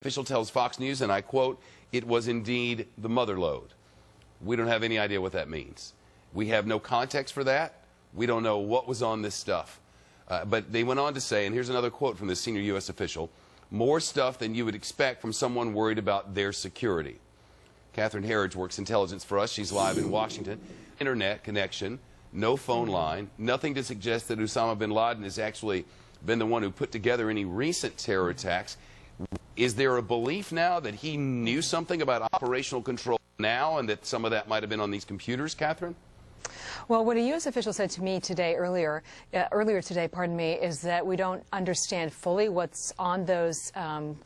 Official tells Fox News, and I quote, "It was indeed the mother lode." We don't have any idea what that means. We have no context for that. We don't know what was on this stuff. But they went on to say, and here's another quote from this senior U.S. official, "More stuff than you would expect from someone worried about their security." Catherine Herridge works intelligence for us. She's live in Washington. Internet connection, no phone line, nothing to suggest that Osama bin Laden has actually been the one who put together any recent terror attacks. Is there a belief now that he knew something about operational control now and that some of that might have been on these computers, Catherine? Well, what a U.S. official said to me today, earlier today, pardon me, is that we don't understand fully what's on those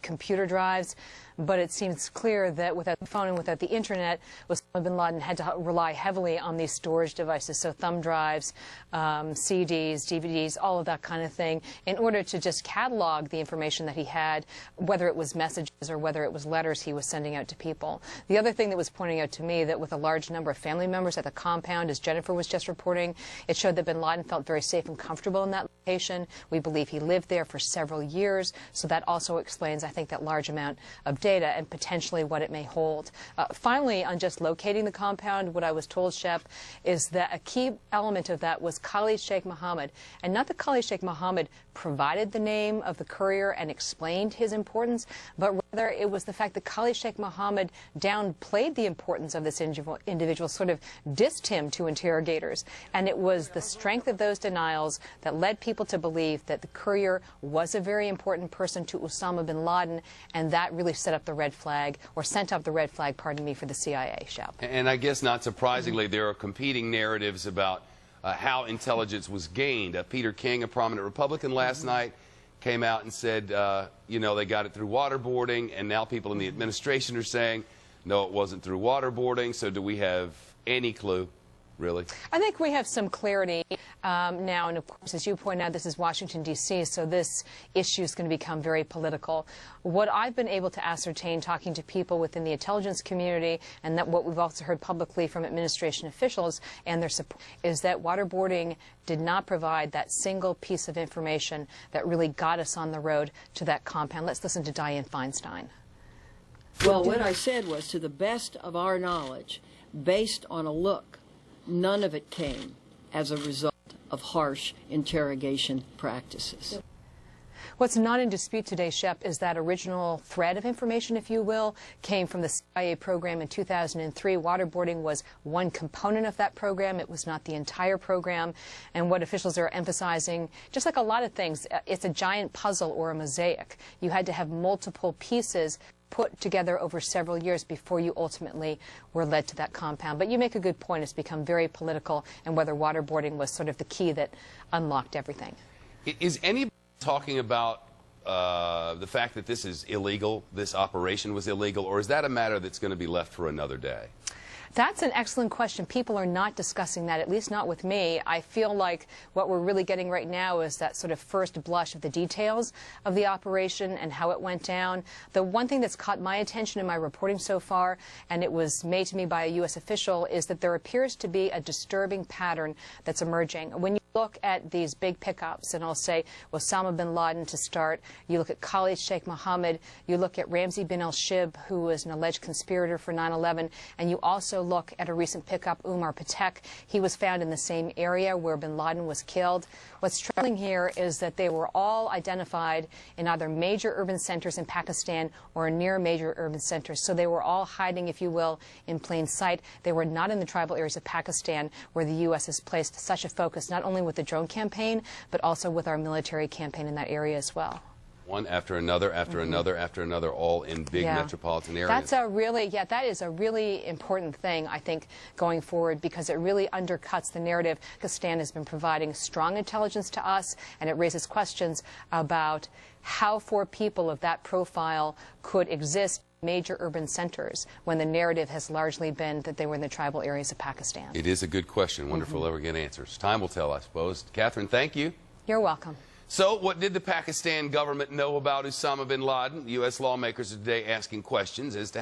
computer drives, but it seems clear that without the phone and without the internet, Osama bin Laden had to rely heavily on these storage devices, so thumb drives, CDs, DVDs, all of that kind of thing, in order to just catalog the information that he had, whether it was messages or whether it was letters he was sending out to people. The other thing that was pointing out to me that with a large number of family members at the compound, as Jennifer was just reporting, it showed that bin Laden felt very safe and comfortable in that location. We believe he lived there for several years, so that also explains, I think, that large amount of data and potentially what it may hold. Finally, on just locating the compound, what I was told, Shep, is that a key element of that was Khalid Sheikh Mohammed, and not that Khalid Sheikh Mohammed provided the name of the courier and explained his importance, but rather it was the fact that Khalid Sheikh Mohammed downplayed the importance of this individual, sort of dissed him to interrogators, and it was the strength of those denials that led people to believe that the courier was a very important person to Osama bin Laden, and that really set up the red flag, or sent up the red flag, pardon me, for the CIA, Shep. And I guess not surprisingly, there are competing narratives about how intelligence was gained. Peter King, a prominent Republican last night, came out and said, you know, they got it through waterboarding, and now people in the administration are saying, no, it wasn't through waterboarding. So do we have any clue, really? I think we have some clarity now, and of course, as you point out, this is Washington, D.C., so this issue is going to become very political. What I've been able to ascertain talking to people within the intelligence community, and that what we've also heard publicly from administration officials and their support, is that waterboarding did not provide that single piece of information that really got us on the road to that compound. Let's listen to Dianne Feinstein. Well, what I said was, to the best of our knowledge, based on a look, none of it came as a result of harsh interrogation practices. What's not in dispute today, Shep, is that original thread of information, if you will, came from the CIA program in 2003. Waterboarding was one component of that program. It was not the entire program. And what officials are emphasizing, just like a lot of things, it's a giant puzzle or a mosaic. You had to have multiple pieces put together over several years before you ultimately were led to that compound. But you make a good point. It's become very political, and whether waterboarding was sort of the key that unlocked everything. Is anybody talking about the fact that this is illegal, this operation was illegal, or is that a matter that's going to be left for another day? That's an excellent question. People are not discussing that, at least not with me. I feel like what we're really getting right now is that sort of first blush of the details of the operation and how it went down. The one thing that's caught my attention in my reporting so far, and it was made to me by a U.S. official, is that there appears to be a disturbing pattern that's emerging. When you look at these big pickups, and I'll say Osama bin Laden to start, you look at Khalid Sheikh Mohammed, you look at Ramzi bin al-Shibh, who was an alleged conspirator for 9/11, and you also look at a recent pickup, Umar Patek. He was found in the same area where bin Laden was killed. What's troubling here is that they were all identified in either major urban centers in Pakistan or near major urban centers. So they were all hiding, if you will, in plain sight. They were not in the tribal areas of Pakistan, where the U.S. has placed such a focus, not only with the drone campaign, but also with our military campaign in that area as well. One after another, after another, after another, all in big metropolitan areas. That's a really, that is a really important thing, I think, going forward, because it really undercuts the narrative. Pakistan has been providing strong intelligence to us, and it raises questions about how 4 people of that profile could exist in major urban centers when the narrative has largely been that they were in the tribal areas of Pakistan. It is a good question. Wonderful to ever get answers. Time will tell, I suppose. Catherine, thank you. You're welcome. So, what did the Pakistan government know about Osama bin Laden? U.S. lawmakers are today asking questions as to how